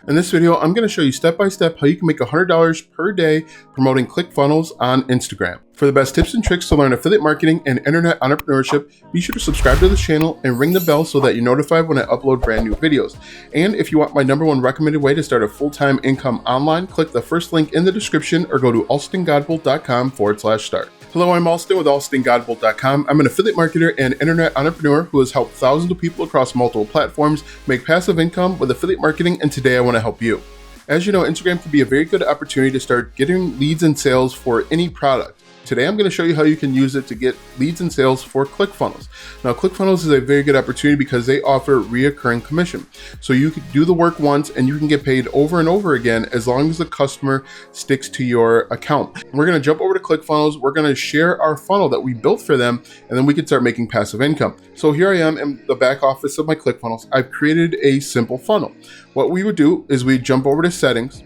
In this video, I'm going to show you step by step how you can make $100 per day promoting Clickfunnels on Instagram. For the best tips and tricks to learn affiliate marketing and internet entrepreneurship, be sure to subscribe to the channel and ring the bell so that you're notified when I upload brand new videos. And if you want my #1 recommended way to start a full-time income online, click the first link in the description or go to alstongodbolt.com/start. Hello, I'm Alston with alstongodbolt.com. I'm an affiliate marketer and internet entrepreneur who has helped thousands of people across multiple platforms make passive income with affiliate marketing, and today I want to help you. As you know, Instagram can be a very good opportunity to start getting leads and sales for any product. Today, I'm going to show you how you can use it to get leads and sales for Clickfunnels. Now, Clickfunnels is a very good opportunity because they offer reoccurring commission. So you can do the work once and you can get paid over and over again as long as the customer sticks to your account. We're going to jump over to Clickfunnels. We're going to share our funnel that we built for them, and then we can start making passive income. So here I am in the back office of my Clickfunnels. I've created a simple funnel. What we would do is we'd jump over to settings,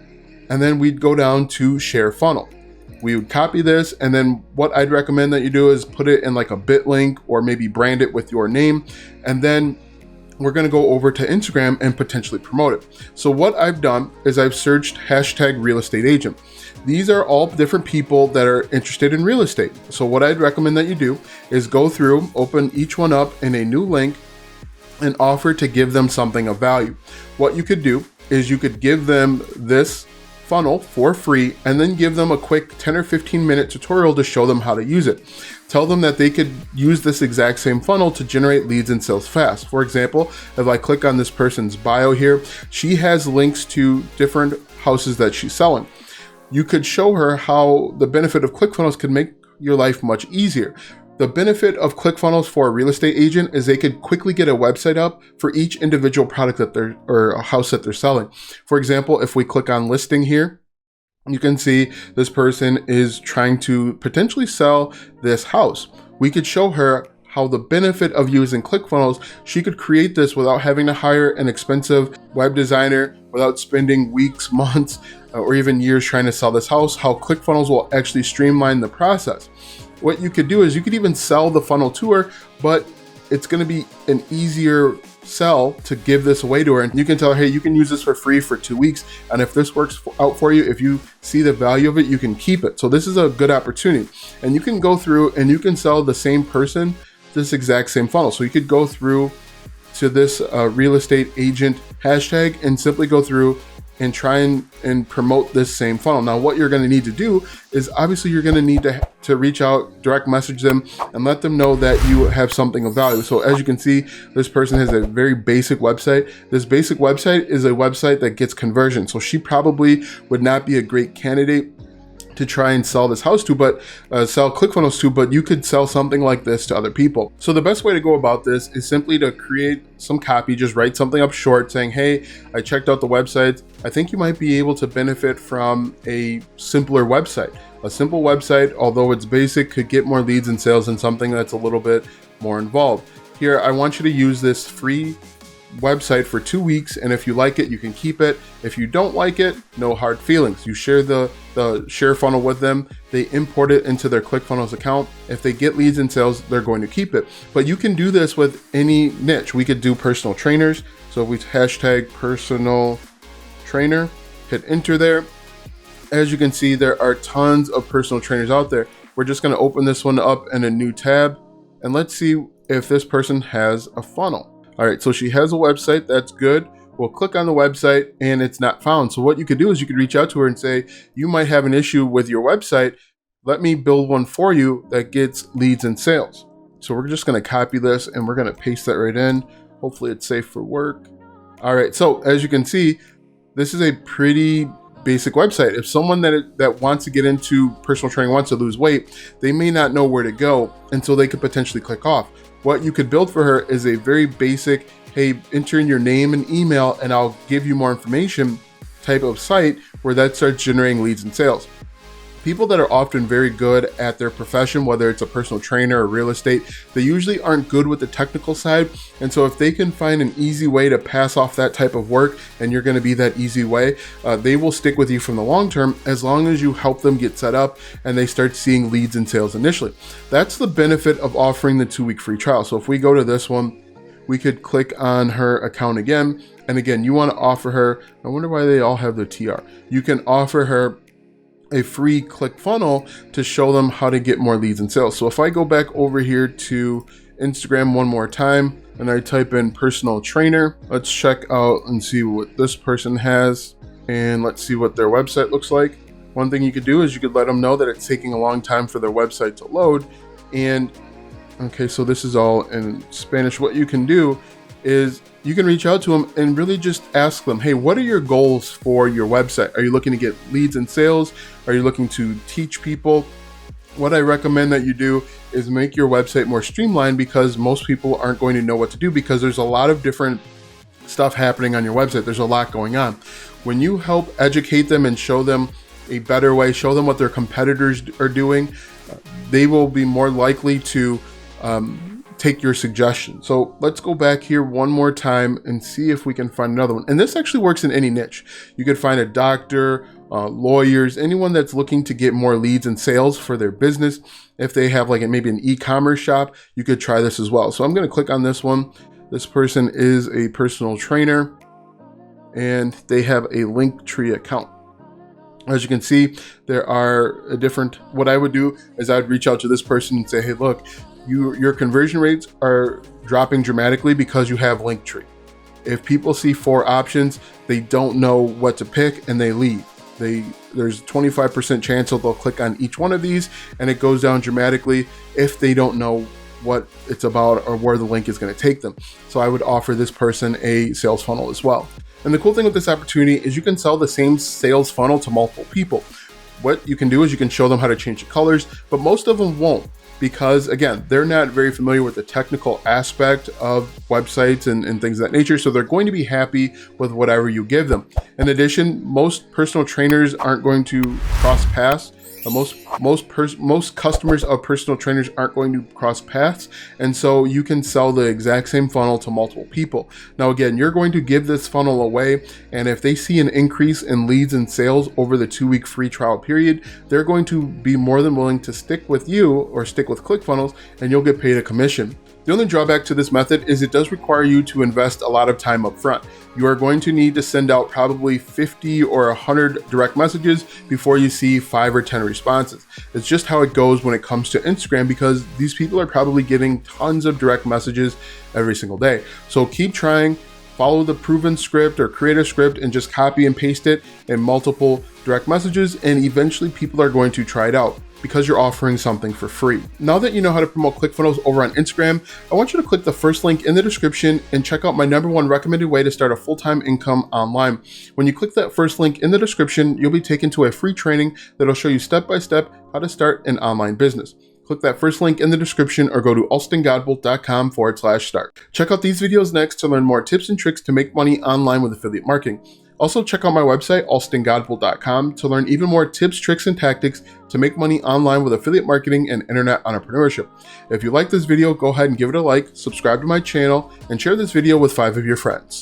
and then we'd go down to share funnel. We would copy this, and then what I'd recommend that you do is put it in like a bit link or maybe brand it with your name. And then we're going to go over to Instagram and potentially promote it. So what I've done is I've searched hashtag real estate agent. These are all different people that are interested in real estate. So what I'd recommend that you do is go through, open each one up in a new link and offer to give them something of value. What you could do is you could give them this funnel for free and then give them a quick 10 or 15 minute tutorial to show them how to use it. Tell them that they could use this exact same funnel to generate leads and sales fast. For example, if I click on this person's bio here, she has links to different houses that she's selling. You could show her how the benefit of Clickfunnels could make your life much easier. The benefit of Clickfunnels for a real estate agent is they could quickly get a website up for each individual product that or a house that they're selling. For example, if we click on listing here, you can see this person is trying to potentially sell this house. We could show her how the benefit of using Clickfunnels, she could create this without having to hire an expensive web designer, without spending weeks, months, or even years trying to sell this house, how Clickfunnels will actually streamline the process. What you could do is you could even sell the funnel to her, but it's going to be an easier sell to give this away to her. And you can tell her, hey, you can use this for free for 2 weeks. And if this works out for you, if you see the value of it, you can keep it. So this is a good opportunity. And you can go through and you can sell the same person this exact same funnel. So you could go through to this real estate agent hashtag and simply go through and try and promote this same funnel. Now, what you're going to need to do is obviously you're going to need to reach out, direct message them, and let them know that you have something of value. So as you can see, this person has a very basic website. This basic website is a website that gets conversion. So she probably would not be a great candidate to try and sell this house to, but sell Clickfunnels to, but you could sell something like this to other people. So the best way to go about this is simply to create some copy, just write something up short saying, hey, I checked out the website. I think you might be able to benefit from a simpler website. A simple website, although it's basic, could get more leads and sales than something that's a little bit more involved. Here, I want you to use this free website for 2 weeks, and if you like it, you can keep it. If you don't like it, no hard feelings. You share the share funnel with them, they import it into their Clickfunnels account. If they get leads and sales, they're going to keep it. But you can do this with any niche. We could do personal trainers. So if we hashtag personal trainer, hit enter there. As you can see, there are tons of personal trainers out there. We're just going to open this one up in a new tab, and let's see if this person has a funnel. All right, so she has a website, that's good. We'll click on the website and it's not found. So what you could do is you could reach out to her and say, you might have an issue with your website. Let me build one for you that gets leads and sales. So we're just gonna copy this and we're gonna paste that right in. Hopefully it's safe for work. All right, so as you can see, this is a pretty basic website. If someone that wants to get into personal training, wants to lose weight, they may not know where to go, and so they could potentially click off. What you could build for her is a very basic, hey, enter in your name and email and I'll give you more information type of site where that starts generating leads and sales. People that are often very good at their profession, whether it's a personal trainer or real estate, they usually aren't good with the technical side. And so if they can find an easy way to pass off that type of work, and you're going to be that easy way, they will stick with you from the long term as long as you help them get set up and they start seeing leads and sales initially. That's the benefit of offering the 2-week free trial. So if we go to this one, we could click on her account again. And again, you want to offer her, I wonder why they all have their TR. You can offer her a free ClickFunnel to show them how to get more leads and sales. So if I go back over here to Instagram one more time and I type in personal trainer, let's check out and see what this person has. And let's see what their website looks like. One thing you could do is you could let them know that it's taking a long time for their website to load. And okay, so this is all in Spanish. What you can do is you can reach out to them and really just ask them, hey, what are your goals for your website? Are you looking to get leads and sales? Are you looking to teach people? What I recommend that you do is make your website more streamlined, because most people aren't going to know what to do, because there's a lot of different stuff happening on your website. There's a lot going on. When you help educate them and show them a better way, show them what their competitors are doing, they will be more likely to take your suggestion. So let's go back here one more time and see if we can find another one. And this actually works in any niche. You could find a doctor, lawyers, anyone that's looking to get more leads and sales for their business. If they have like maybe an e-commerce shop, you could try this as well. So I'm going to click on this one. This person is a personal trainer and they have a Linktree account. As you can see, there are what I would do is I'd reach out to this person and say, hey, look, your conversion rates are dropping dramatically because you have Linktree. If people see 4 options, they don't know what to pick and they leave. There's a 25% chance that they'll click on each one of these, and it goes down dramatically if they don't know what it's about or where the link is going to take them. So I would offer this person a sales funnel as well. And the cool thing with this opportunity is you can sell the same sales funnel to multiple people. What you can do is you can show them how to change the colors, but most of them won't, because again, they're not very familiar with the technical aspect of websites and things of that nature. So they're going to be happy with whatever you give them. In addition, most personal trainers aren't going to cross paths. Most customers of personal trainers aren't going to cross paths, and so you can sell the exact same funnel to multiple people. Now again, you're going to give this funnel away, and if they see an increase in leads and sales over the 2-week free trial period, they're going to be more than willing to stick with you or stick with ClickFunnels, and you'll get paid a commission. The only drawback to this method is it does require you to invest a lot of time up front. You are going to need to send out probably 50 or 100 direct messages before you see 5 or 10 responses. It's just how it goes when it comes to Instagram, because these people are probably getting tons of direct messages every single day. So keep trying, follow the proven script or create a script and just copy and paste it in multiple direct messages, and eventually people are going to try it out, because you're offering something for free. Now that you know how to promote ClickFunnels over on Instagram, I want you to click the first link in the description and check out my #1 recommended way to start a full-time income online. When you click that first link in the description, you'll be taken to a free training that'll show you step-by-step how to start an online business. Click that first link in the description or go to alstongodbolt.com/start. Check out these videos next to learn more tips and tricks to make money online with affiliate marketing. Also, check out my website, alstongodbolt.com, to learn even more tips, tricks, and tactics to make money online with affiliate marketing and internet entrepreneurship. If you like this video, go ahead and give it a like, subscribe to my channel, and share this video with 5 of your friends.